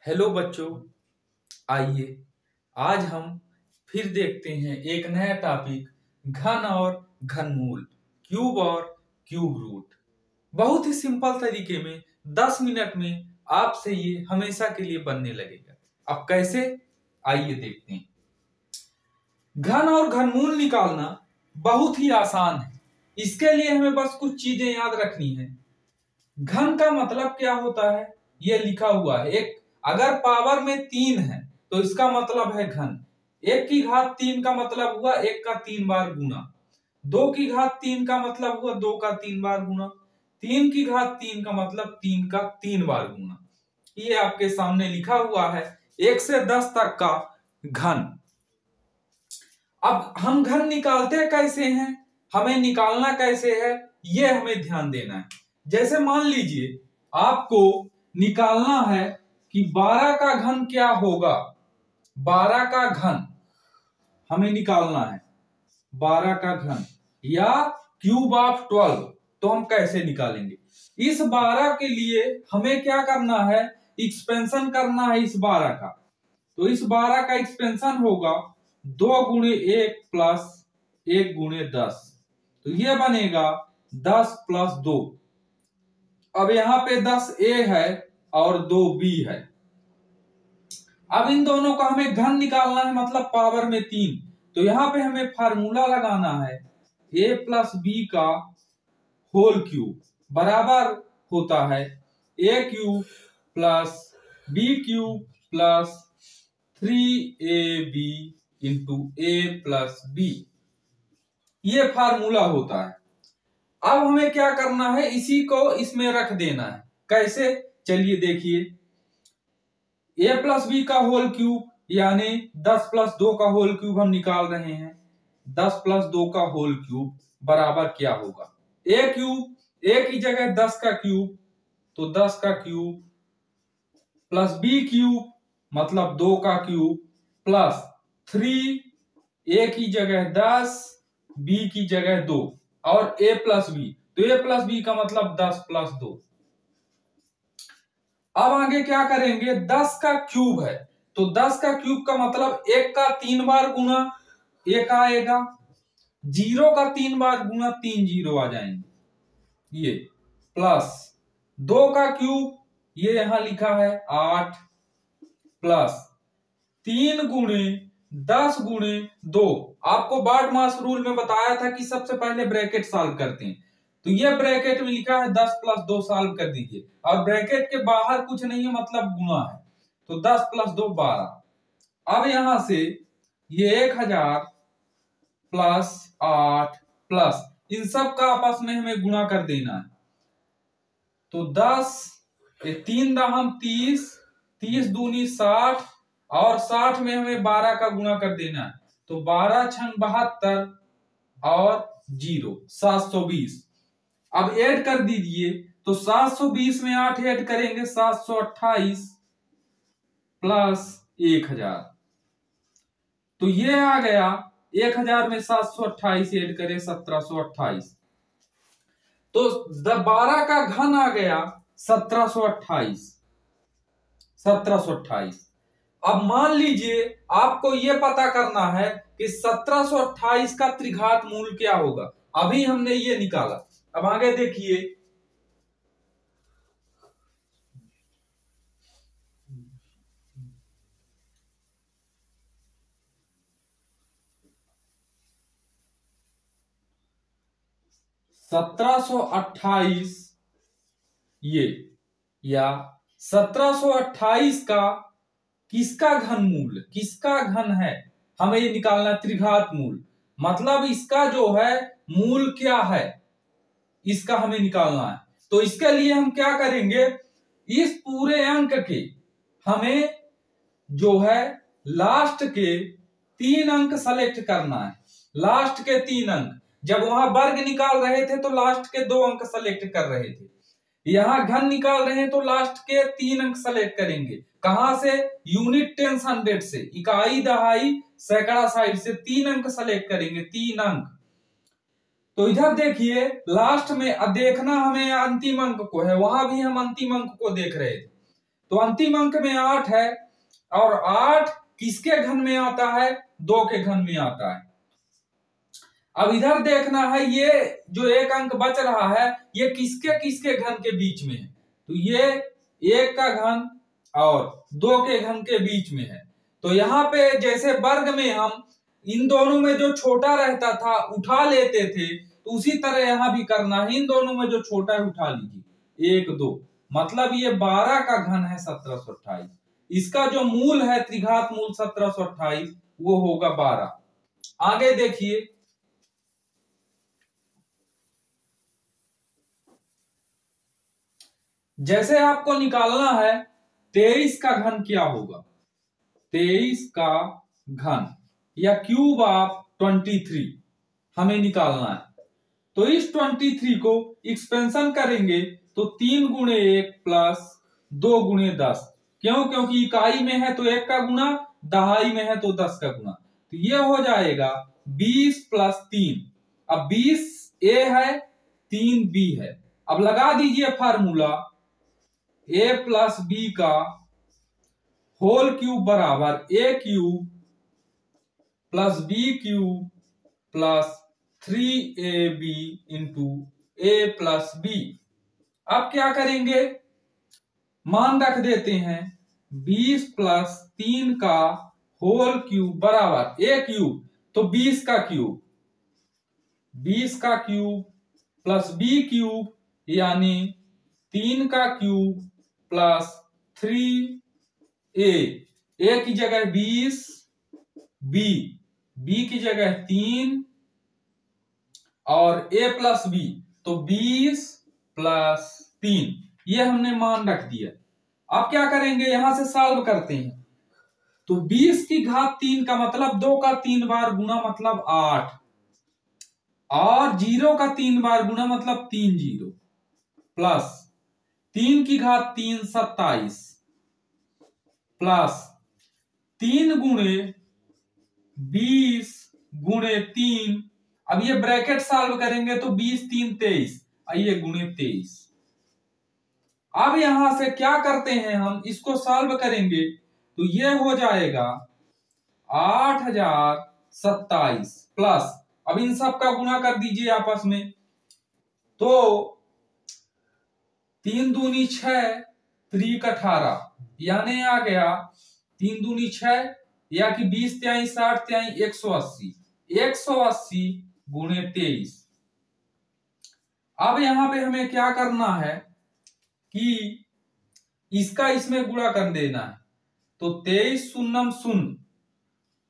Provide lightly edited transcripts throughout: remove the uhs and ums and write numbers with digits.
Hello बच्चों, आइए आज हम फिर देखते हैं एक नया टॉपिक घन और घनमूल, क्यूब और क्यूब रूट। बहुत ही सिंपल तरीके में 10 मिनट में आपसे ये हमेशा के लिए बनने लगेगा। अब कैसे, आइए देखते हैं। घन और घनमूल निकालना बहुत ही आसान है। इसके लिए हमें बस कुछ चीजें याद रखनी है। घन का मतलब क्या होता है, ये लिखा हुआ है। एक अगर पावर में 3 है तो इसका मतलब है घन। 1 की घात 3 का मतलब हुआ 1 का 3 बार गुना। 2 की घात 3 का मतलब हुआ 2 का 3 बार गुना। 3 की घात 3 का मतलब 3 का 3 बार गुना। ये आपके सामने लिखा हुआ है 1 से 10 तक का घन। अब हम घन निकालते कैसे हैं, हमें निकालना कैसे है, ये हमें ध्यान देना है। जैसे मान लीजिए आपको निकालना है कि 12 का घन क्या होगा। 12 का घन हमें निकालना है, 12 का घन या क्यूब ऑफ 12। तो हम कैसे निकालेंगे? इस 12 के लिए हमें क्या करना है, एक्सपेंशन करना है इस 12 का। तो इस 12 का एक्सपेंशन होगा 2 गुणे 1 प्लस 1 गुणे 10। तो ये बनेगा 10 प्लस 2। अब यहां पे 10 ए है और 2 बी है। अब इन दोनों का हमें घन निकालना है, मतलब पावर में 3। तो यहां पे हमें फार्मूला लगाना है a प्लस बी का होल क्यूब बराबर होता है a cube plus B cube plus 3ab into a plus B. ये फार्मूला होता है। अब हमें क्या करना है, इसी को इसमें रख देना है। कैसे, चलिए देखिए। a प्लस बी का होल क्यूब यानी 10 प्लस 2 का होल क्यूब हम निकाल रहे हैं। 10 प्लस 2 का होल क्यूब बराबर क्या होगा, a क्यूब, a की जगह 10 का क्यूब तो 10 का क्यूब प्लस b क्यूब मतलब 2 का क्यूब प्लस 3, a की जगह 10, b की जगह 2 और a प्लस b। तो a प्लस b का मतलब 10 प्लस 2। अब आगे क्या करेंगे, 10 का क्यूब है तो 10 का क्यूब का मतलब 1 का 3 बार गुना 1 आएगा। 0 का 3 बार गुना 3 जीरो आ जाएंगे ये, प्लस 2 का क्यूब ये यहां लिखा है 8 प्लस 3 गुणे 10 गुणे 2। आपको बार्ट मास रूल में बताया था कि सबसे पहले ब्रैकेट सॉल्व करते हैं। तो ये ब्रैकेट में लिखा है 10 प्लस 2 सॉल्व कर दीजिए और ब्रैकेट के बाहर कुछ नहीं है मतलब गुना है। तो 10 प्लस 2 12। अब यहां से ये 1000 प्लस 8 प्लस इन सब का आपस में हमें गुणा कर देना है। तो 10 3 दहम 30, 30 दूनी 60 और 60 में हमें 12 का गुणा कर देना है। तो 12 छंग 72 और 0 720। अब ऐड कर दीजिए तो 720 में 8 ऐड करेंगे 728 प्लस 1000। तो ये आ गया 1000 में 728 ऐड करें 1728। तो 12 का घन आ गया 1728। 1728। अब मान लीजिए आपको यह पता करना है कि 1728 का त्रिघात मूल क्या होगा। अभी हमने ये निकाला, अब आगे देखिए। $1728 ये या 1728 का किसका घन मूल, किसका घन है, हमें ये निकालना त्रिघात मूल। मतलब इसका जो है मूल क्या है, इसका हमें निकालना है। तो इसके लिए हम क्या करेंगे, इस पूरे अंक के हमें जो है लास्ट के 3 अंक सेलेक्ट करना है। लास्ट के 3 अंक, जब वहां वर्ग निकाल रहे थे तो लास्ट के 2 अंक सेलेक्ट कर रहे थे। यहां घन निकाल रहे हैं तो लास्ट के 3 अंक सेलेक्ट करेंगे। कहां से, यूनिट टेंस 100 से, इकाई दहाई सैकड़ा साइड से 3 अंक सेलेक्ट करेंगे, 3 अंक। तो इधर देखिए लास्ट में देखना हमें अंतिम अंक को है, वहां भी हम अंतिम अंक को देख रहे थे। तो अंतिम अंक में 8 है और 8 किसके घन में आता है? 2 के घन में आता है। अब इधर देखना है ये जो एक अंक बच रहा है ये किसके किसके घन के बीच में है? तो ये 1 का घन और 2 के घन के बीच में है। तो यहाँ पे जैसे वर्ग में हम इन दोनों में जो छोटा रहता था उठा लेते थे, तो उसी तरह यहाँ भी करना है, इन दोनों में जो छोटा है उठा लीजिए 1 2, मतलब ये 12 का घन है 1728। इसका जो मूल है त्रिघात मूल 1728 वो होगा 12। आगे देखिए, जैसे आपको निकालना है 23 का घन क्या होगा? 23 का घन या क्यूब ऑफ 23 हमें निकालना है। तो इस 23 को एक्सपेंशन करेंगे तो 3 गुणे 1 प्लस 2 गुणे 10। क्यों? क्योंकि इकाई में है तो 1 का गुना, दहाई में है तो 10 का गुना। तो ये हो जाएगा 20 प्लस 3। अब 20 ए है, 3 बी है। अब लगा दीजिए फार्मूला, ए प्लस बी का होल क्यूब बराबर A cube plus B cube plus 3ab into A plus B. अब क्या करेंगे? मान रख देते हैं 20 प्लस 3 का होल क्यूब बराबर ए क्यूब, तो 20 का क्यूब, 20 का क्यूब प्लस बी क्यूब यानी 3 का क्यूब प्लस 3a, ए की जगह 20, बी की जगह 3 और a प्लस बी, तो 20 प्लस 3 ये हमने मान रख दिया। अब क्या करेंगे? यहां से सॉल्व करते हैं। तो 20 की घात 3 का मतलब 2 का 3 बार गुना मतलब 8 और 0 का 3 बार गुना मतलब 3 0 प्लस 3 की घात 3 27 प्लस 3 गुणे 20 गुणे 3। अब ये ब्रैकेट सॉल्व करेंगे तो 20 3 23, आइए गुणे 23। अब यहां से क्या करते हैं, हम इसको सॉल्व करेंगे तो ये हो जाएगा 8027 प्लस, अब इन सब का गुणा कर दीजिए आपस में, तो 3 दूनी 6 3 18 यानी आ गया 3 दूनी 6 या कि 20 त्याई 60 त्याई 180, 180 गुणे 23। अब यहां पे हमें क्या करना है कि इसका इसमें गुणा कर देना है। तो 23 शून्यम शून्य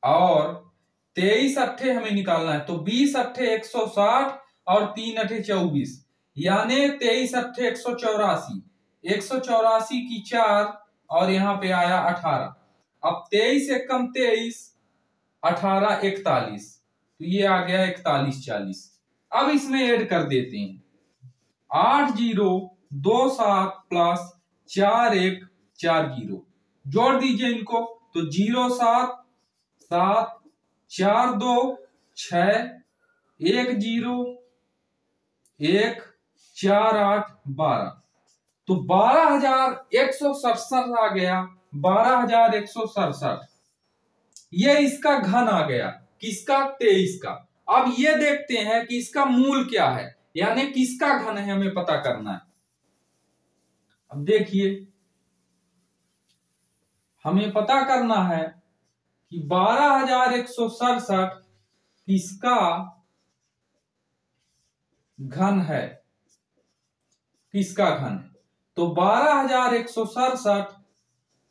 और 23 अट्ठे हमें निकालना है, तो 20 अट्ठे 160 और 3 अट्ठे 24 यानी 23 अट्ठे 184, 184 की 4 और यहां पे आया 18। अब 23 एकम 23, 18 41, तो ये आ गया 41 40। अब इसमें ऐड कर देते हैं 8 0 2 7 प्लस 4 1 4 0, जोड़ दीजिए इनको तो 0 7 7 4 2 6 1 0 1 4 8 12, तो 12,167 आ गया, 12,167। ये इसका घन आ गया, किसका? 23 का। अब ये देखते हैं कि इसका मूल क्या है, यानी किसका घन है हमें पता करना है। अब देखिए हमें पता करना है कि 12,167 किसका घन है, किसका घन है? तो 12,167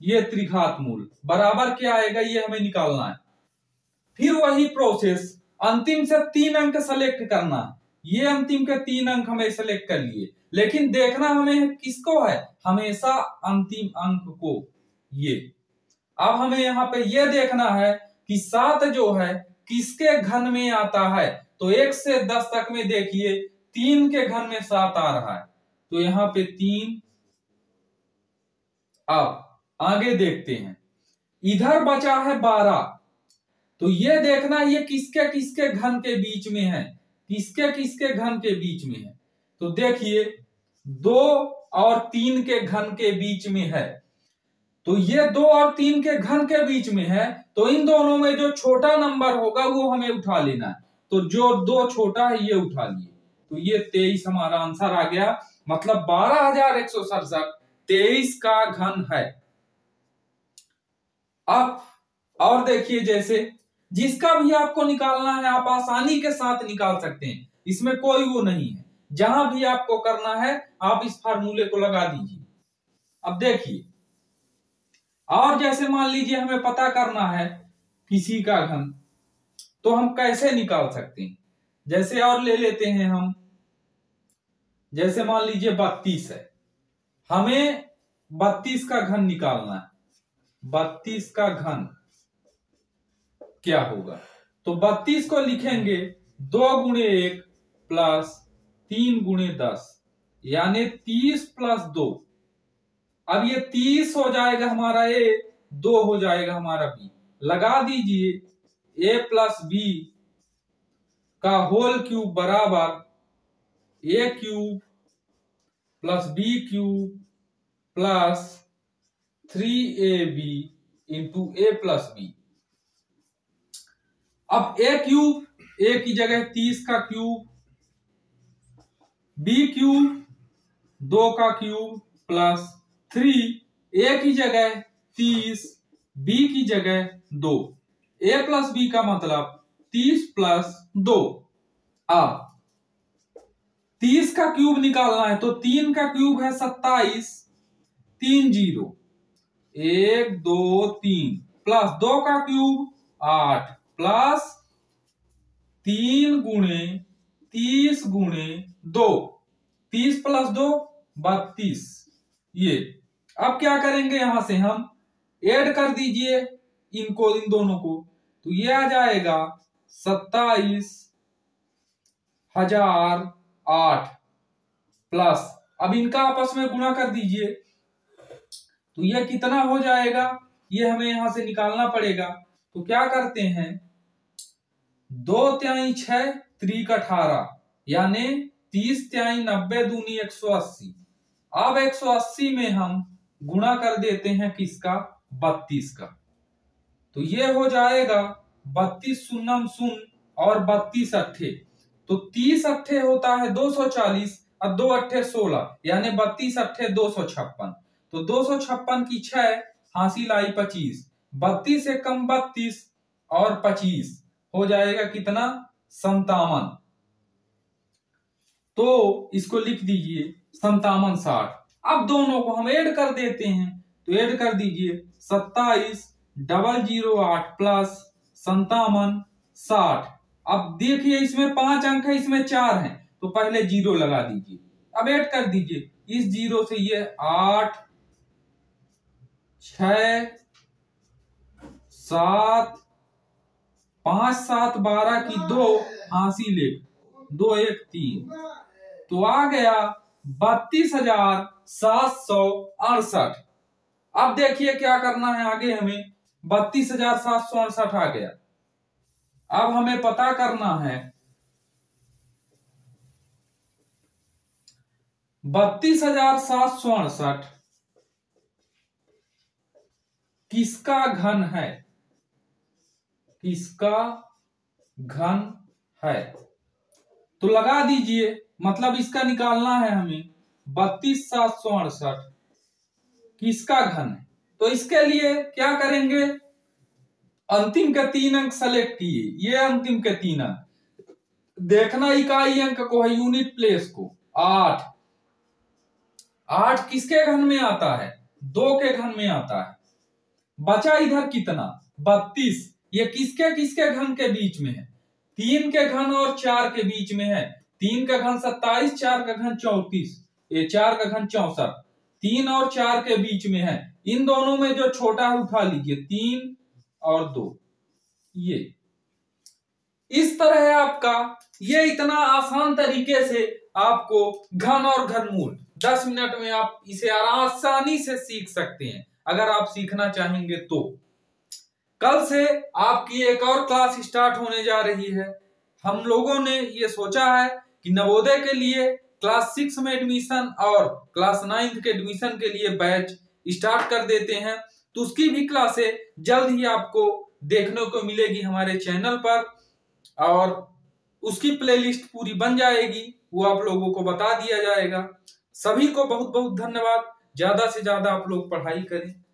ये त्रिघात मूल बराबर क्या आएगा ये हमें निकालना है। फिर वही प्रोसेस, अंतिम से 3 अंक सेलेक्ट करना है। ये अंतिम के 3 अंक हमें सेलेक्ट कर लिए, लेकिन देखना हमें किसको है, हमेशा अंतिम अंक को। ये अब हमें यहाँ पे ये देखना है कि 7 जो है किसके घन में आता है। तो 1 से 10 तक में देखिए 3 के घन में 7 आ रहा है, तो यहाँ पे 3। अब आगे देखते हैं, इधर बचा है 12, तो ये देखना ये किसके किसके घन के बीच में है, किसके किसके घन के बीच में है। तो देखिए 2 और 3 के घन के बीच में है, तो ये 2 और 3 के घन के बीच में है, तो इन दोनों में जो छोटा नंबर होगा वो हमें उठा लेना है। तो जो 2 छोटा है ये उठा लिए, तो ये 23 हमारा आंसर आ गया। मतलब 12,167 23 का घन है। अब और देखिए, जैसे जिसका भी आपको निकालना है आप आसानी के साथ निकाल सकते हैं, इसमें कोई वो नहीं है। जहां भी आपको करना है आप इस फार्मूले को लगा दीजिए। अब देखिए, और जैसे मान लीजिए हमें पता करना है किसी का घन, तो हम कैसे निकाल सकते हैं। जैसे और ले लेते हैं हम, जैसे मान लीजिए 32 है, हमें 32 का घन निकालना है। 32 का घन क्या होगा, तो 32 को लिखेंगे 2 गुणे 1 प्लस 3 गुणे 10, यानी 30 प्लस 2। अब ये 30 हो जाएगा हमारा ए, 2 हो जाएगा हमारा बी। लगा दीजिए ए प्लस बी का होल क्यूब बराबर A cube plus B cube plus 3ab into A plus B. अब ए क्यूब, ए की जगह 30 का क्यूब, बी क्यूब 2 का क्यूब प्लस 3, ए की जगह 30, बी की जगह 2। ए प्लस बी का मतलब 30 प्लस 2। अब 30 का क्यूब निकालना है, तो 3 का क्यूब है 27, 3 0, 1 2 3 प्लस 2 का क्यूब 8 प्लस 3 गुणे 30 गुणे 2, 30 प्लस 2 32। ये अब क्या करेंगे, यहां से हम ऐड कर दीजिए इनको, इन दोनों को, तो ये आ जाएगा 27,008 प्लस, अब इनका आपस में गुणा कर दीजिए, तो ये कितना हो जाएगा, ये हमें यहां से निकालना पड़ेगा। तो क्या करते हैं, 2 तिहाई 6 त्रिक 18, यानी 30 तिहाई 90 दूनी 180। अब 180 में हम गुणा कर देते हैं किसका, 32 का, तो ये हो जाएगा 32 शून्यम शून्य और 32 अट्ठे, तो 30 अट्ठे होता है 240 और 2 अट्ठे 16, यानी 32 अट्ठे 256। तो 256 की 6 हासिल आई 25, 32 से कम 32 और 25 हो जाएगा कितना, 57। तो इसको लिख दीजिए 57 60। अब दोनों को हम ऐड कर देते हैं, तो ऐड कर दीजिए 27,008 प्लस 57 60। अब देखिए इसमें 5 अंक है, इसमें 4 हैं, तो पहले 0 लगा दीजिए। अब ऐड कर दीजिए, इस 0 से ये 8 6 7 5 7 12 की 2 हासिल 1 2 1 3, तो आ गया 32,768। अब देखिए क्या करना है आगे हमें, 32,768 आ गया। अब हमें पता करना है 32,768 किसका घन है, किसका घन है, तो लगा दीजिए, मतलब इसका निकालना है हमें 32,768 किसका घन है। तो इसके लिए क्या करेंगे, अंतिम के 3 अंक सेलेक्ट किए, ये अंतिम के 3 अंक देखना, इकाई अंक को है, यूनिट प्लेस को। 8 किसके घन में आता है, 2 के घन में आता है। बचा इधर कितना, 32, ये किसके किसके घन के बीच में है, 3 के घन और 4 के बीच में है। 3 का घन 27, 4 का घन 34, ये 4 का घन 64, 3 और 4 के बीच में है। इन दोनों में जो छोटा है उठा लीजिए, 3 और 2। ये इस तरह है आपका, ये इतना आसान तरीके से आपको घन और घनमूल 10 मिनट में आप इसे आसानी से सीख सकते हैं, अगर आप सीखना चाहेंगे तो। कल से आपकी एक और क्लास स्टार्ट होने जा रही है। हम लोगों ने ये सोचा है कि नवोदय के लिए क्लास 6 में एडमिशन और क्लास 9 के एडमिशन के लिए बैच स्टार्ट कर देते हैं। तो उसकी भी क्लासें जल्द ही आपको देखने को मिलेगी हमारे चैनल पर, और उसकी प्लेलिस्ट पूरी बन जाएगी, वो आप लोगों को बता दिया जाएगा। सभी को बहुत बहुत धन्यवाद। ज्यादा से ज्यादा आप लोग पढ़ाई करें।